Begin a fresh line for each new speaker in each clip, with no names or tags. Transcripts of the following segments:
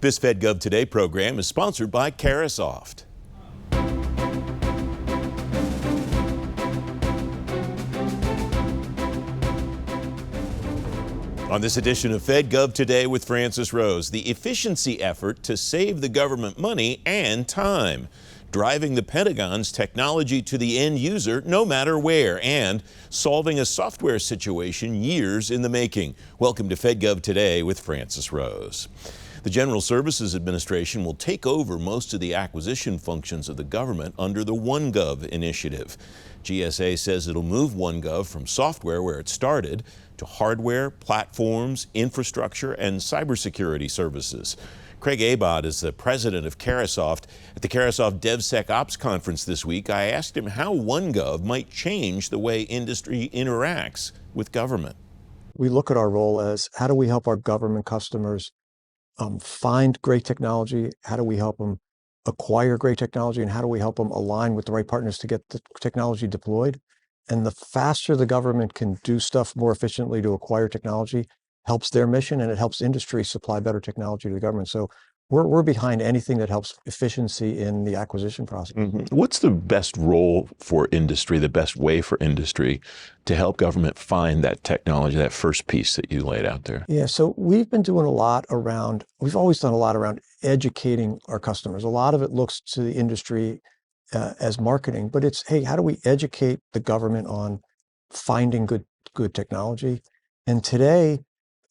This Fed Gov Today program is sponsored by Carahsoft. On this edition of Fed Gov Today with Francis Rose, the efficiency effort to save the government money and time, driving the Pentagon's technology to the end user no matter where, and solving a software situation years in the making. Welcome to Fed Gov Today with Francis Rose. The General Services Administration will take over most of the acquisition functions of the government under the OneGov initiative. GSA says it'll move OneGov from software, where it started, to hardware, platforms, infrastructure, and cybersecurity services. Craig Abod is the president of Carahsoft. At the Carahsoft DevSecOps conference this week, I asked him how OneGov might change the way industry interacts with government.
We look at our role as, how do we help our government customers find great technology? How do we help them acquire great technology? And how do we help them align with the right partners to get the technology deployed? And the faster the government can do stuff more efficiently to acquire technology helps their mission, and it helps industry supply better technology to the government. So we're behind anything that helps efficiency in the acquisition process.
What's the best role for industry, the best way for industry to help government find that technology, that first piece that you laid out there?
Yeah, so we've been doing we've always done a lot around educating our customers. A lot of it looks to the industry as marketing, but it's, hey, how do we educate the government on finding good technology? And today,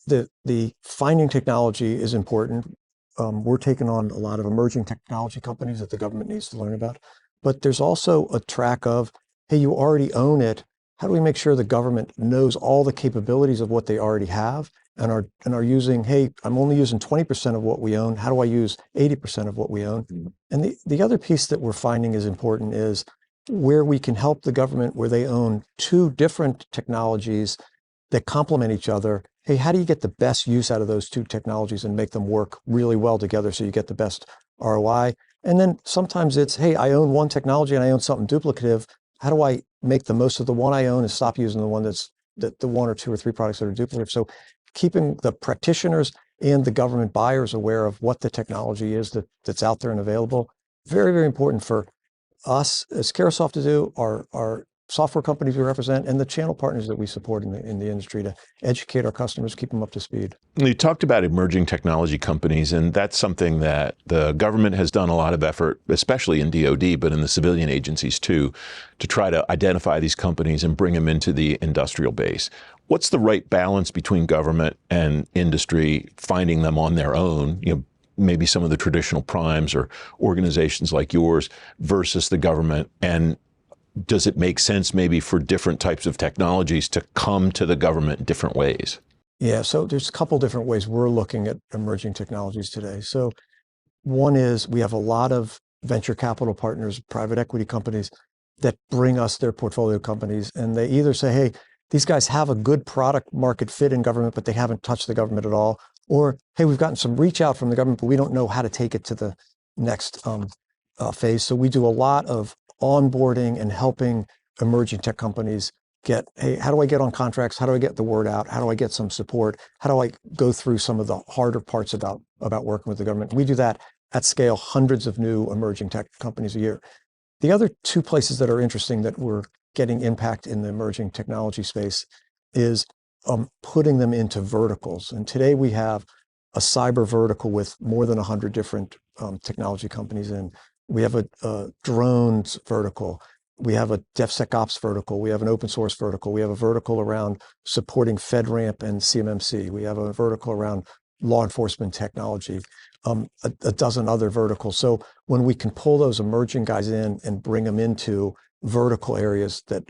the finding technology is important. We're taking on a lot of emerging technology companies that the government needs to learn about. But there's also a track of, hey, you already own it. How do we make sure the government knows all the capabilities of what they already have and are using, hey, I'm only using 20% of what we own. How do I use 80% of what we own? And the other piece that we're finding is important is where we can help the government, where they own two different technologies that complement each other. Hey, how do you get the best use out of those two technologies and make them work really well together so you get the best ROI? And then sometimes it's, hey, I own one technology and I own something duplicative. How do I make the most of the one I own and stop using the one the one or two or three products that are duplicative? So keeping the practitioners and the government buyers aware of what the technology is that's out there and available, very, very important for us as Carahsoft to do, our software companies we represent, and the channel partners that we support in the industry to educate our customers, keep them up to speed.
You talked about emerging technology companies, and that's something that the government has done a lot of effort, especially in DoD, but in the civilian agencies too, to try to identify these companies and bring them into the industrial base. What's the right balance between government and industry, finding them on their own, maybe some of the traditional primes or organizations like yours versus the government? And does it make sense maybe for different types of technologies to come to the government in different ways?
Yeah, so there's a couple different ways we're looking at emerging technologies today. So one is we have a lot of venture capital partners, private equity companies that bring us their portfolio companies, and they either say, hey, these guys have a good product market fit in government, but they haven't touched the government at all. Or, hey, we've gotten some reach out from the government, but we don't know how to take it to the next phase. So we do a lot of onboarding and helping emerging tech companies get, hey, how do I get on contracts? How do I get the word out? How do I get some support? How do I go through some of the harder parts about working with the government? We do that at scale, hundreds of new emerging tech companies a year. The other two places that are interesting that we're getting impact in the emerging technology space is putting them into verticals. And today we have a cyber vertical with more than 100 different technology companies in. We have a drones vertical. We have a DevSecOps vertical. We have an open source vertical. We have a vertical around supporting FedRAMP and CMMC. We have a vertical around law enforcement technology, a dozen other verticals. So when we can pull those emerging guys in and bring them into vertical areas that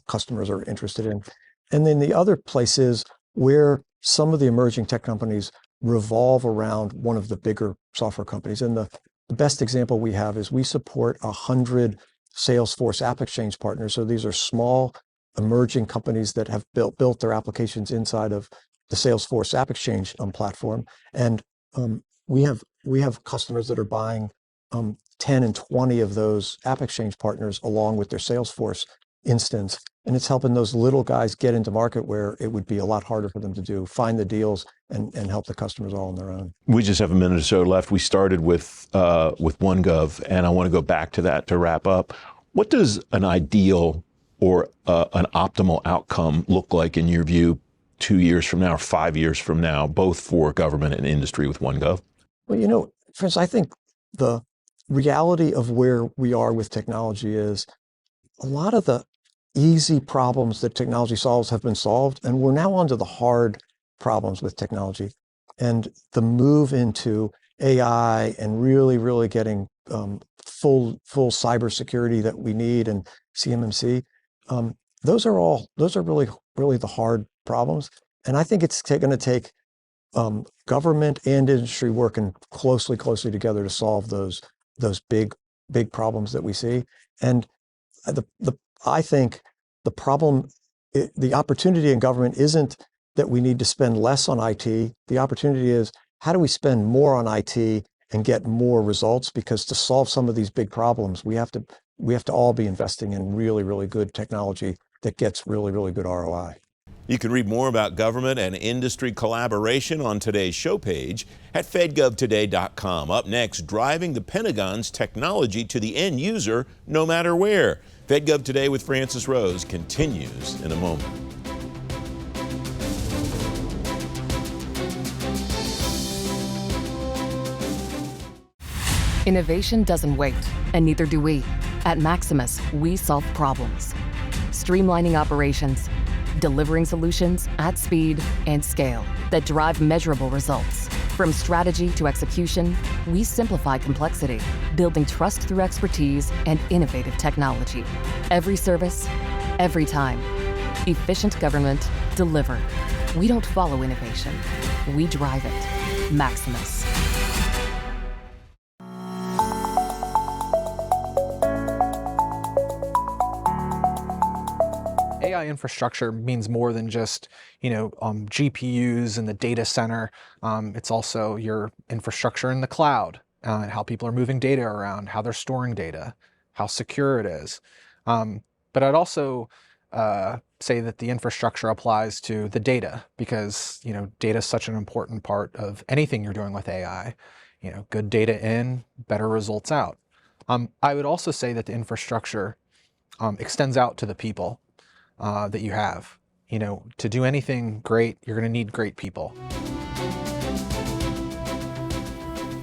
customers are interested in. And then the other place is where some of the emerging tech companies revolve around one of the bigger software companies. And the best example we have is we support 100 Salesforce App Exchange partners. So these are small emerging companies that have built their applications inside of the Salesforce App Exchange platform. And we have customers that are buying 10 and 20 of those App Exchange partners along with their Salesforce instance. And it's helping those little guys get into market where it would be a lot harder for them to do, find the deals and help the customers all on their own.
We just have a minute or so left. We started with OneGov, and I want to go back to that to wrap up. What does an ideal or an optimal outcome look like in your view 2 years from now or 5 years from now, both for government and industry with OneGov?
Well, Chris, I think the reality of where we are with technology is a lot of the easy problems that technology solves have been solved, and we're now onto the hard problems with technology. And the move into AI and really getting full cybersecurity that we need and CMMC, those are really the hard problems. And I think it's going to take government and industry working closely together to solve those big problems that we see. And I think the opportunity in government isn't that we need to spend less on IT. The opportunity is, how do we spend more on IT and get more results? Because to solve some of these big problems, we have to all be investing in really good technology that gets really good ROI.
You can read more about government and industry collaboration on today's show page at fedgovtoday.com. Up next, driving the Pentagon's technology to the end user no matter where. FedGov Today with Francis Rose continues in a moment.
Innovation doesn't wait, and neither do we. At Maximus, we solve problems, streamlining operations, delivering solutions at speed and scale that drive measurable results. From strategy to execution, we simplify complexity, building trust through expertise and innovative technology. Every service, every time. Efficient government delivered. We don't follow innovation, we drive it. Maximus.
AI infrastructure means more than just, GPUs in the data center. It's also your infrastructure in the cloud, how people are moving data around, how they're storing data, how secure it is. But I'd also say that the infrastructure applies to the data because, data is such an important part of anything you're doing with AI. Good data in, better results out. I would also say that the infrastructure extends out to the people that you have. To do anything great, you're going to need great people.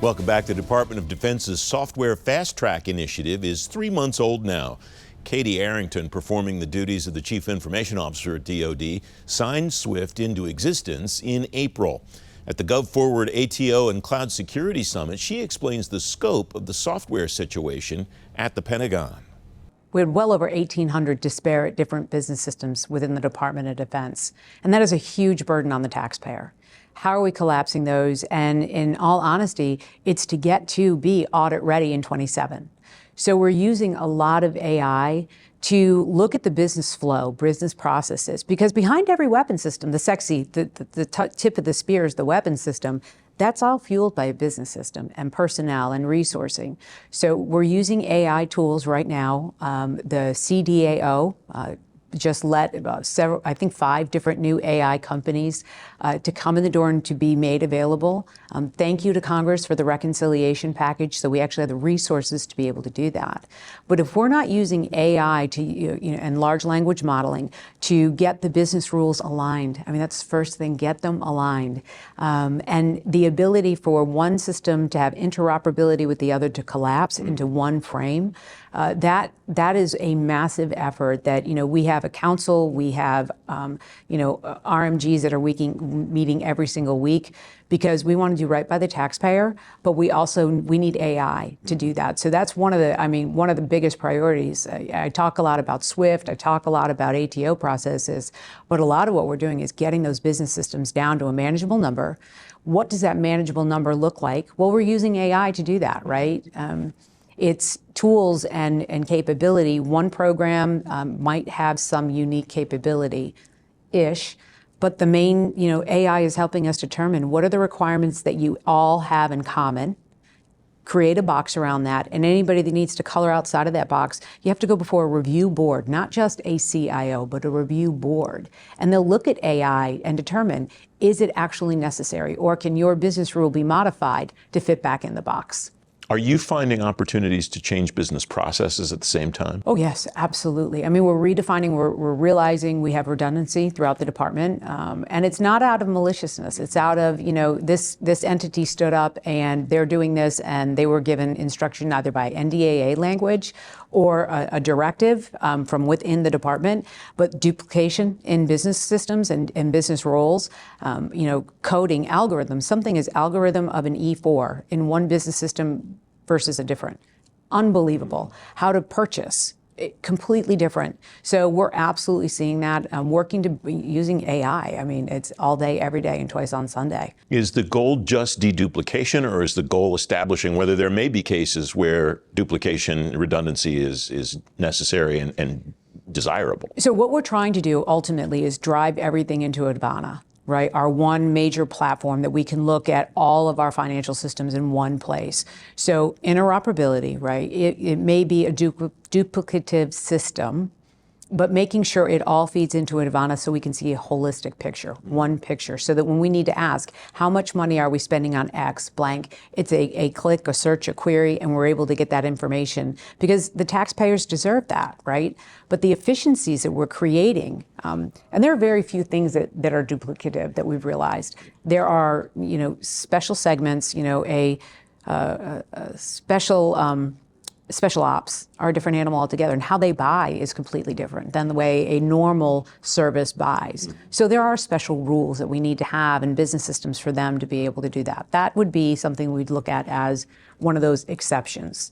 Welcome back. The Department of Defense's Software Fast Track initiative is 3 months old now. Katie Arrington, performing the duties of the Chief Information Officer at DoD, signed SWIFT into existence in April. At the GovForward ATO and Cloud Security Summit, she explains the scope of the software situation at the Pentagon.
We had well over 1,800 disparate different business systems within the Department of Defense, and that is a huge burden on the taxpayer. How are we collapsing those? And in all honesty, it's to get to be audit ready in 27. So we're using a lot of AI to look at the business flow, business processes, because behind every weapon system, the tip of the spear is the weapon system. That's all fueled by a business system and personnel and resourcing. So we're using AI tools right now. The CDAO just let I think 5 different new AI companies to come in the door and to be made available. Thank you to Congress for the reconciliation package, so we actually have the resources to be able to do that. But if we're not using AI and large language modeling to get the business rules aligned, that's the first thing, get them aligned. And the ability for one system to have interoperability with the other to collapse into one frame, that is a massive effort that, we have a council, we have, RMGs that are meeting every single week because we want to do right by the taxpayer, but we need AI to do that. So that's one of the biggest priorities. I talk a lot about SWIFT, I talk a lot about ATO processes, but a lot of what we're doing is getting those business systems down to a manageable number. What does that manageable number look like? Well, we're using AI to do that, right? It's tools and capability. One program might have some unique capability-ish, but the main, AI is helping us determine what are the requirements that you all have in common, create a box around that, and anybody that needs to color outside of that box, you have to go before a review board, not just a CIO, but a review board. And they'll look at AI and determine, is it actually necessary, or can your business rule be modified to fit back in the box?
Are you finding opportunities to change business processes at the same time?
Oh yes, absolutely. I mean, we're redefining, we're realizing we have redundancy throughout the department, and it's not out of maliciousness. It's out of, this entity stood up and they're doing this, and they were given instruction either by NDAA language or a directive from within the department, but duplication in business systems and business roles, coding algorithms. Something is algorithm of an E4 in one business system versus a different. Unbelievable. How to purchase, completely different. So we're absolutely seeing that, using AI. I mean, it's all day, every day, and twice on Sunday.
Is the goal just deduplication, or is the goal establishing whether there may be cases where duplication, redundancy is necessary and desirable?
So what we're trying to do ultimately is drive everything into Advana, right? Our one major platform that we can look at all of our financial systems in one place. So interoperability, right? It may be a duplicative system, but making sure it all feeds into Advana so we can see a holistic picture, one picture, so that when we need to ask, how much money are we spending on X blank? It's a click, a search, a query, and we're able to get that information because the taxpayers deserve that, right? But the efficiencies that we're creating, and there are very few things that are duplicative that we've realized. There are, special segments, special ops are a different animal altogether, and how they buy is completely different than the way a normal service buys. So there are special rules that we need to have in business systems for them to be able to do that. That would be something we'd look at as one of those exceptions.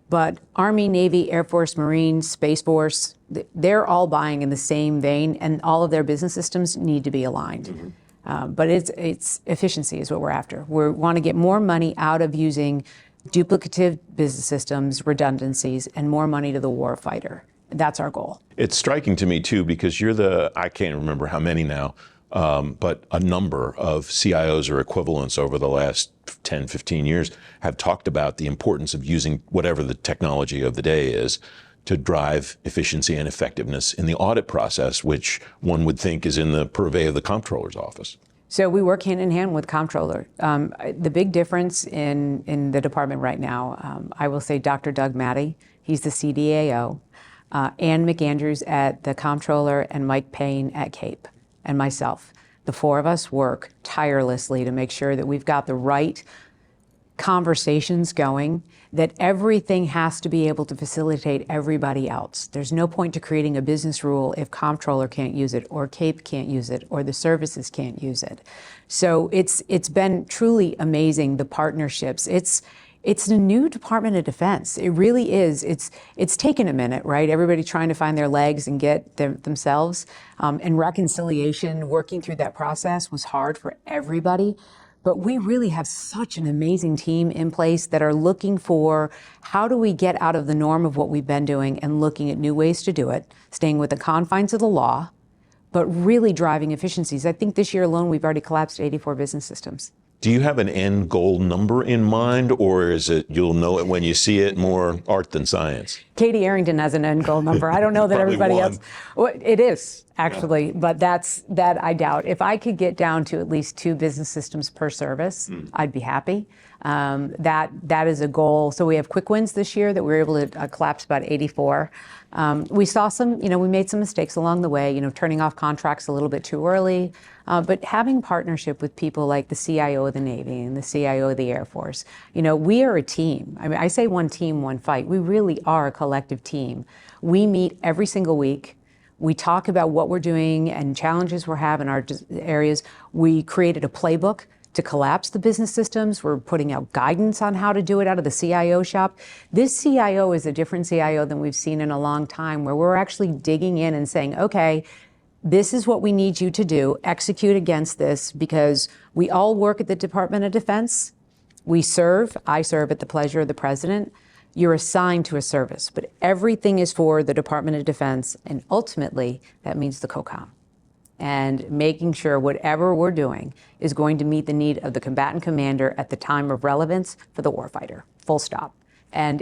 But Army, Navy, Air Force, Marines, Space Force, they're all buying in the same vein, and all of their business systems need to be aligned. But it's efficiency is what we're after. We want to get more money out of using duplicative business systems, redundancies, and more money to the warfighter. That's our goal.
It's striking to me too, because you're I can't remember how many now, but a number of CIOs or equivalents over the last 10, 15 years have talked about the importance of using whatever the technology of the day is to drive efficiency and effectiveness in the audit process, which one would think is in the purvey of the comptroller's office.
So we work hand in hand with comptroller. The big difference in the department right now, I will say Dr. Doug Matty, he's the CDAO, Ann McAndrews at the comptroller, and Mike Payne at CAPE, and myself. The four of us work tirelessly to make sure that we've got the right conversations going, that everything has to be able to facilitate everybody else. There's no point to creating a business rule if comptroller can't use it, or CAPE can't use it, or the services can't use it. So it's been truly amazing, the partnerships. It's the new Department of Defense. It really is. It's taken a minute, right? Everybody trying to find their legs and get themselves. And reconciliation, working through that process was hard for everybody. But we really have such an amazing team in place that are looking for how do we get out of the norm of what we've been doing and looking at new ways to do it, staying with the confines of the law, but really driving efficiencies. I think this year alone, we've already collapsed 84 business systems.
Do you have an end goal number in mind, or is it you'll know it when you see it, more art than science?
Katie Arrington has an end goal number. I don't know that everybody else. Well, it is, actually, but that I doubt. If I could get down to at least 2 business systems per service, I'd be happy. That is a goal. So we have quick wins this year that we were able to collapse about 84. We saw some, we made some mistakes along the way, turning off contracts a little bit too early, but having partnership with people like the CIO of the Navy and the CIO of the Air Force. We are a team. I mean, I say one team, one fight. We really are a collective team. We meet every single week. We talk about what we're doing and challenges we're having in our areas. We created a playbook to collapse the business systems. We're putting out guidance on how to do it out of the CIO shop. This CIO is a different CIO than we've seen in a long time, where we're actually digging in and saying, okay, this is what we need you to do, execute against this, because we all work at the Department of Defense. I serve at the pleasure of the President. You're assigned to a service, but everything is for the Department of Defense, and ultimately, that means the COCOM. and making sure whatever we're doing is going to meet the need of the combatant commander at the time of relevance for the warfighter, full stop. And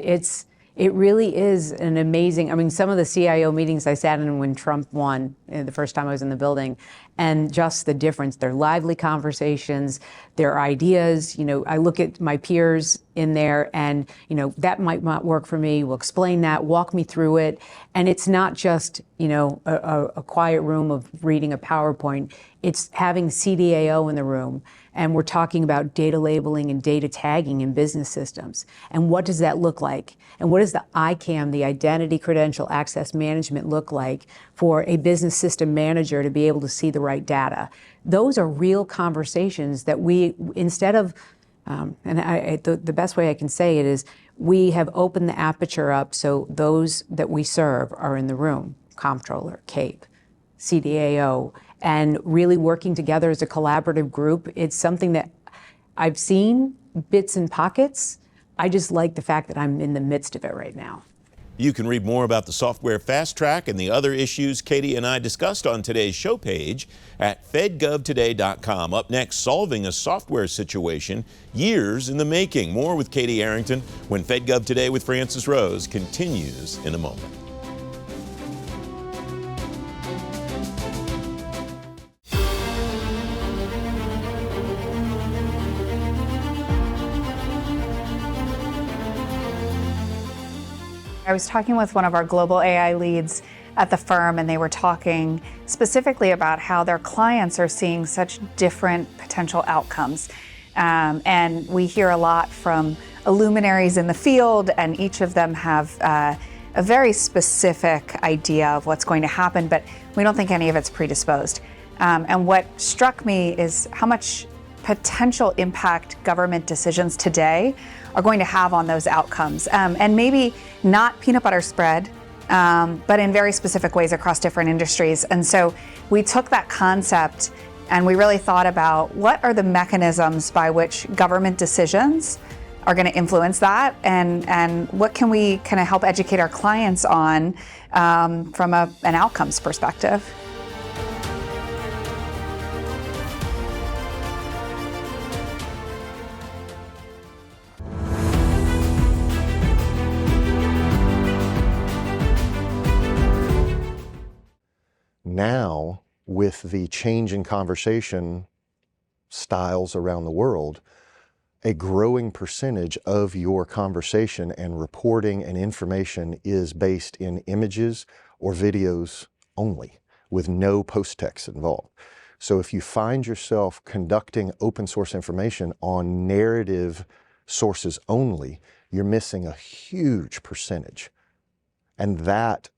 it really is an amazing, I mean, some of the CIO meetings I sat in when Trump won, the first time I was in the building, and just the difference, their lively conversations, their ideas, I look at my peers in there and, that might not work for me, we'll explain that, walk me through it. And it's not just, a quiet room of reading a PowerPoint, it's having CDAO in the room. And we're talking about data labeling and data tagging in business systems. And what does that look like? And what does the ICAM, the Identity Credential Access Management, look like for a business system manager to be able to see the right data? Those are real conversations that we, instead of, the best way I can say it is, we have opened the aperture up so those that we serve are in the room, comptroller, CAPE, CDAO, and really working together as a collaborative group. It's something that I've seen bits and pockets. I just like the fact that I'm in the midst of it right now.
You can read more about the software fast track and the other issues Katie and I discussed on today's show page at fedgovtoday.com. Up next, solving a software situation years in the making. More with Katie Arrington when Fed Gov Today with Francis Rose continues in a moment.
I was talking with one of our global AI leads at the firm, and they were talking specifically about how their clients are seeing such different potential outcomes. And we hear a lot from luminaries in the field, and each of them have a very specific idea of what's going to happen, but we don't think any of it's predisposed. And what struck me is how much potential impact government decisions today are going to have on those outcomes. And maybe not peanut butter spread, but in very specific ways across different industries. And so we took that concept and we really thought about what are the mechanisms by which government decisions are going to influence that, and what can we kind of help educate our clients on from an outcomes perspective.
Now, with the change in conversation styles around the world, a growing percentage of your conversation and reporting and information is based in images or videos only, with no post-text involved. So if you find yourself conducting open source information on narrative sources only, you're missing a huge percentage. And that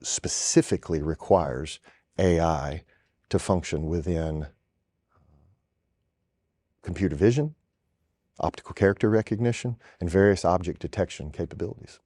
specifically requires AI to function within computer vision, optical character recognition, and various object detection capabilities.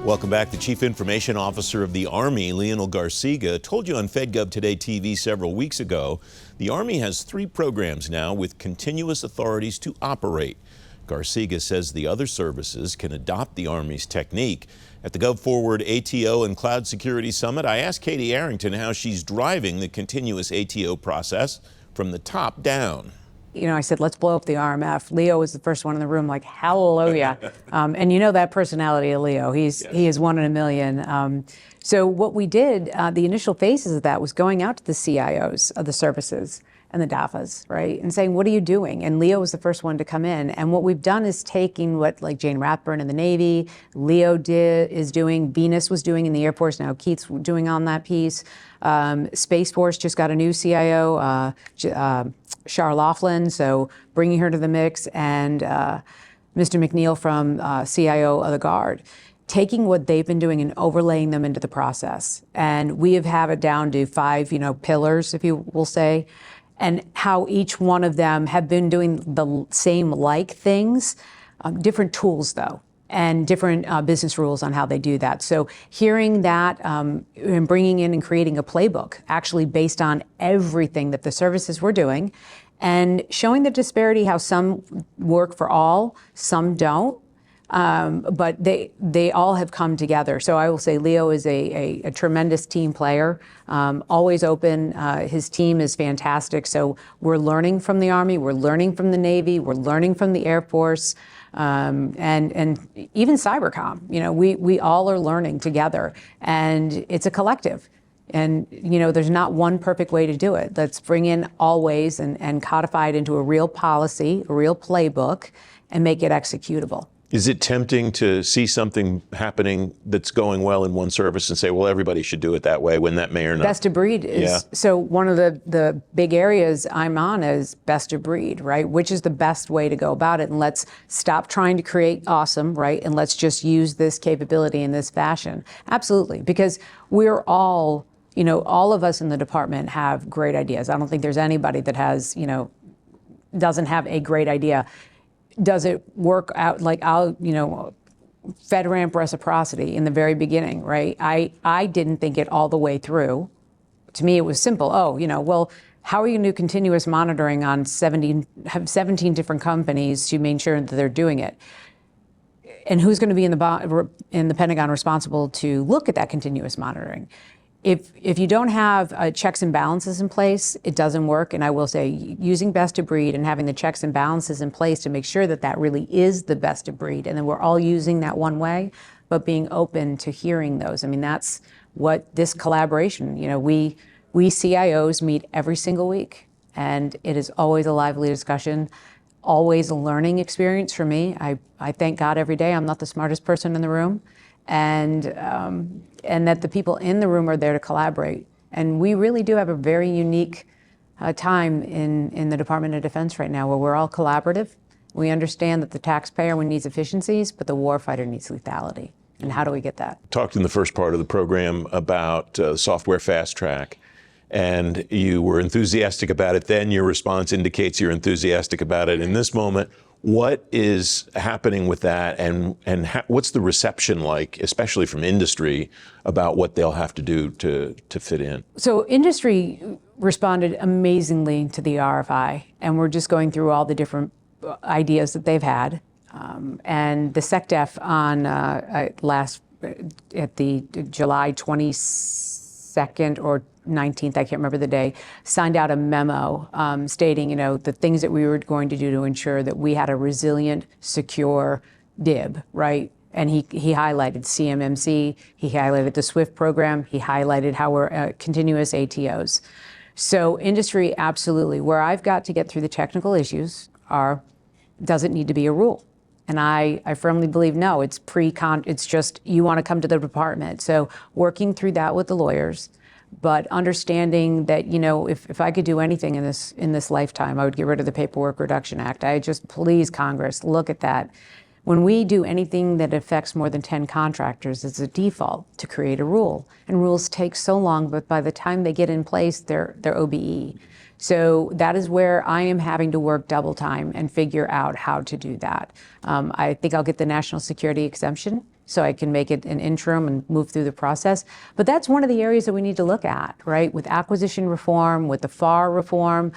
Welcome back. The Chief Information Officer of the Army, Leonel Garciga, told you on FedGov Today TV several weeks ago, the Army has 3 programs now with continuous authorities to operate. Garciga says the other services can adopt the Army's technique. At the GovForward ATO and Cloud Security Summit, I asked Katie Arrington how she's driving the continuous ATO process from the top down.
I said, let's blow up the RMF. Leo was the first one in the room, like, hallelujah. And that personality of Leo, he is one in a million. So what we did, the initial phases of that was going out to the CIOs of the services and the DAFAs, right? And saying, what are you doing? And Leo was the first one to come in. And what we've done is taking what like Jane Rathburn in the Navy, Leo is doing, Venus was doing in the Air Force, now Keith's doing on that piece. Space Force just got a new CIO, Shar Laughlin, so bringing her to the mix, and Mr. McNeil from CIO of the Guard. Taking what they've been doing and overlaying them into the process. And we have it down to 5, pillars, if you will say, and how each one of them have been doing the same like things, different tools though, and different business rules on how they do that. So hearing that and bringing in and creating a playbook actually based on everything that the services were doing, and showing the disparity, how some work for all, some don't. But they all have come together. So I will say Leo is a tremendous team player, always open. His team is fantastic. So we're learning from the Army, we're learning from the Navy, we're learning from the Air Force, and even Cybercom. You know, we all are learning together, and it's a collective. And, you know, there's not one perfect way to do it. Let's bring in always and codify it into a real policy, a real playbook, and make it executable.
Is it tempting to see something happening that's going well in one service and say, well, everybody should do it that way, when that may or not?
Best of breed is,
Yeah.
So one of the big areas I'm on is best of breed, right? Which is the best way to go about it? And let's stop trying to create awesome, right? And let's just use this capability in this fashion. Absolutely, because we're all, you know, all of us in the department have great ideas. I don't think there's anybody that has, you know, doesn't have a great idea. Does it work out? Like, FedRAMP reciprocity in the very beginning, right? I didn't think it all the way through. To me, it was simple. Oh, you know, well, how are you going to do continuous monitoring on 17 different companies to make sure that they're doing it? And who's going to be in the Pentagon responsible to look at that continuous monitoring? If you don't have checks and balances in place, it doesn't work. And I will say, using best of breed and having the checks and balances in place to make sure that that really is the best of breed, and then we're all using that one way, but being open to hearing those. I mean, that's what this collaboration, you know, we CIOs meet every single week, and it is always a lively discussion, always a learning experience for me. I thank God every day I'm not the smartest person in the room. And that the people in the room are there to collaborate. And we really do have a very unique time in the Department of Defense right now, where we're all collaborative. We understand that the taxpayer needs efficiencies, but the warfighter needs lethality. And how do we get that?
Talked in the first part of the program about software fast track, and you were enthusiastic about it then. Your response indicates you're enthusiastic about it in this moment. What is happening with that, and what's the reception like, especially from industry, about what they'll have to do to fit in?
So industry responded amazingly to the RFI, and we're just going through all the different ideas that they've had. And the SecDef on at the July 22nd or 19th, I can't remember the day, signed out a memo stating, you know, the things that we were going to do to ensure that we had a resilient, secure DIB, right? And he highlighted CMMC, he highlighted the SWIFT program, he highlighted how we're continuous ATOs. So industry, absolutely. Where I've got to get through the technical issues does it need to be a rule? And I firmly believe, no, it's it's just, you want to come to the department. So working through that with the lawyers, but understanding that, you know, if I could do anything in this lifetime, I would get rid of the Paperwork Reduction Act. I just, please, Congress, look at that. When we do anything that affects more than 10 contractors, it's a default to create a rule. And rules take so long, but by the time they get in place, they're OBE. So that is where I am having to work double time and figure out how to do that. I think I'll get the national security exemption, so I can make it an interim and move through the process. But that's one of the areas that we need to look at, right? With acquisition reform, with the FAR reform,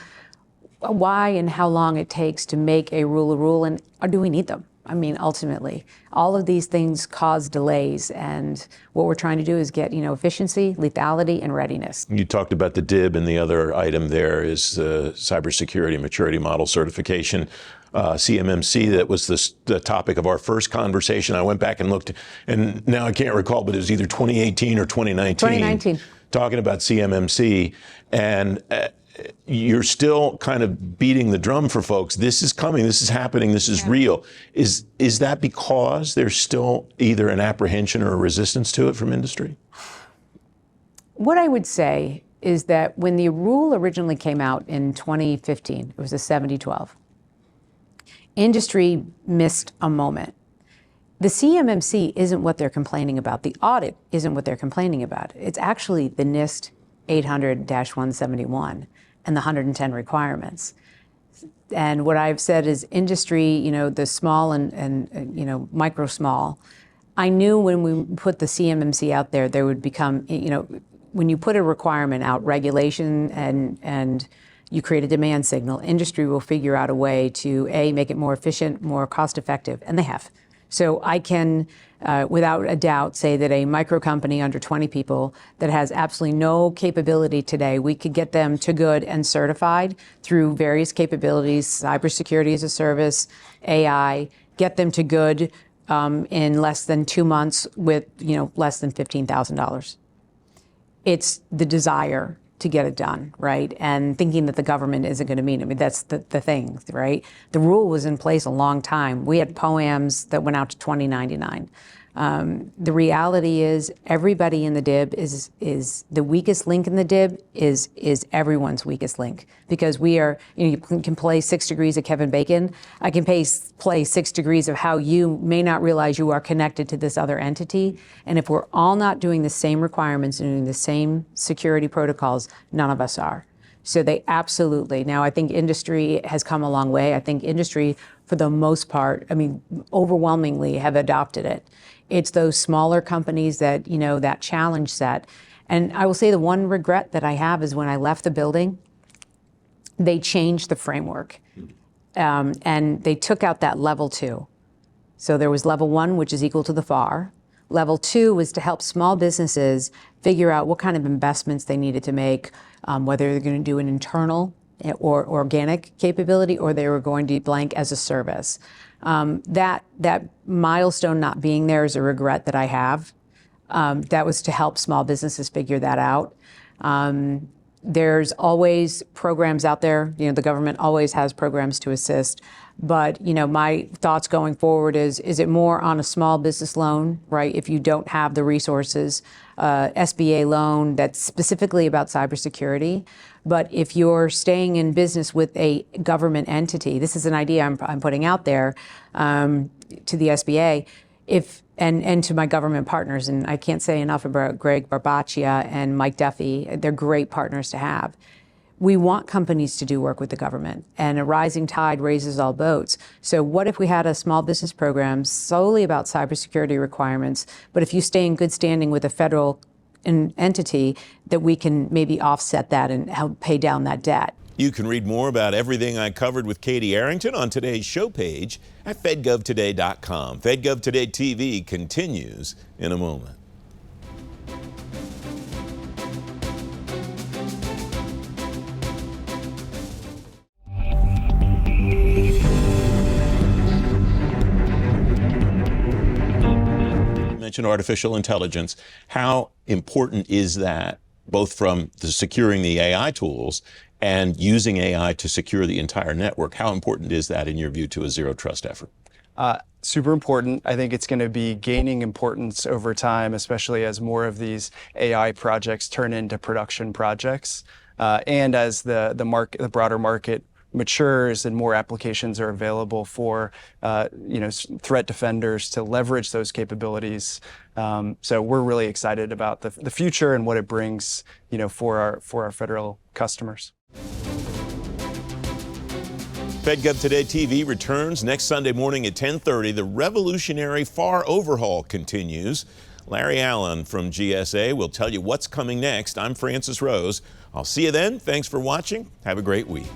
why and how long it takes to make a rule, and or do we need them? I mean, ultimately, all of these things cause delays, and what we're trying to do is get, you know, efficiency, lethality, and readiness. You
talked about the DIB, and the other item there is the cybersecurity maturity model certification. CMMC, that was the topic of our first conversation. I went back and looked, and now I can't recall, but it was either 2018 or 2019.
2019. Talking
about CMMC, and you're still kind of beating the drum for folks. This is coming, this is happening, this is real. Is that because there's still either an apprehension or a resistance to it from industry?
What I would say is that when the rule originally came out in 2015, it was a 70-12. Industry missed a moment. The CMMC isn't what they're complaining about. The audit isn't what they're complaining about. It's actually the NIST 800-171 and the 110 requirements. And what I've said is industry, you know, the small and you know, micro small, I knew when we put the CMMC out there, there would become, you know, when you put a requirement out, regulation and you create a demand signal, industry will figure out a way to, A, make it more efficient, more cost effective, and they have. So I can, without a doubt, say that a micro company under 20 people that has absolutely no capability today, we could get them to good and certified through various capabilities, cybersecurity as a service, AI, get them to good in less than 2 months with less than $15,000. It's the desire to get it done, right? And thinking that the government isn't going to meet it. I mean, that's the thing, right? The rule was in place a long time. We had POAMs that went out to 2099. The reality is everybody in the DIB is the weakest link in the DIB is everyone's weakest link, because we are, you can play 6 degrees of Kevin Bacon. I can play 6 degrees of how you may not realize you are connected to this other entity. And if we're all not doing the same requirements and doing the same security protocols, none of us are. So they absolutely, now I think industry has come a long way. I think industry, for the most part, I mean, overwhelmingly have adopted it. It's those smaller companies that, that challenge set. And I will say the one regret that I have is when I left the building, they changed the framework. And they took out that level 2. So there was level 1, which is equal to the FAR. Level 2 was to help small businesses figure out what kind of investments they needed to make, whether they're going to do an internal or organic capability, or they were going to blank as a service. That milestone not being there is a regret that I have. That was to help small businesses figure that out. There's always programs out there. The government always has programs to assist. But, my thoughts going forward is it more on a small business loan, right? If you don't have the resources, SBA loan that's specifically about cybersecurity. But if you're staying in business with a government entity, this is an idea I'm putting out there to the SBA, and to my government partners, and I can't say enough about Greg Barbaccia and Mike Duffy. They're great partners to have. We want companies to do work with the government, and a rising tide raises all boats. So what if we had a small business program solely about cybersecurity requirements, but if you stay in good standing with a federal entity, that we can maybe offset that and help pay down that debt?
You can read more about everything I covered with Katie Arrington on today's show page at fedgovtoday.com. FedGov Today TV continues in a moment. Mentioned artificial intelligence. How important is that, both from the securing the AI tools and using AI to secure the entire network? How important is that in your view to a zero trust effort?
Super important. I think it's going to be gaining importance over time, especially as more of these AI projects turn into production projects, and as the broader market matures and more applications are available for threat defenders to leverage those capabilities. So we're really excited about the future and what it brings for our federal customers.
FedGov Today TV returns next Sunday morning at 10:30. The revolutionary FAR overhaul continues. Larry Allen from GSA will tell you what's coming next. I'm Francis Rose. I'll see you then. Thanks for watching. Have a great week.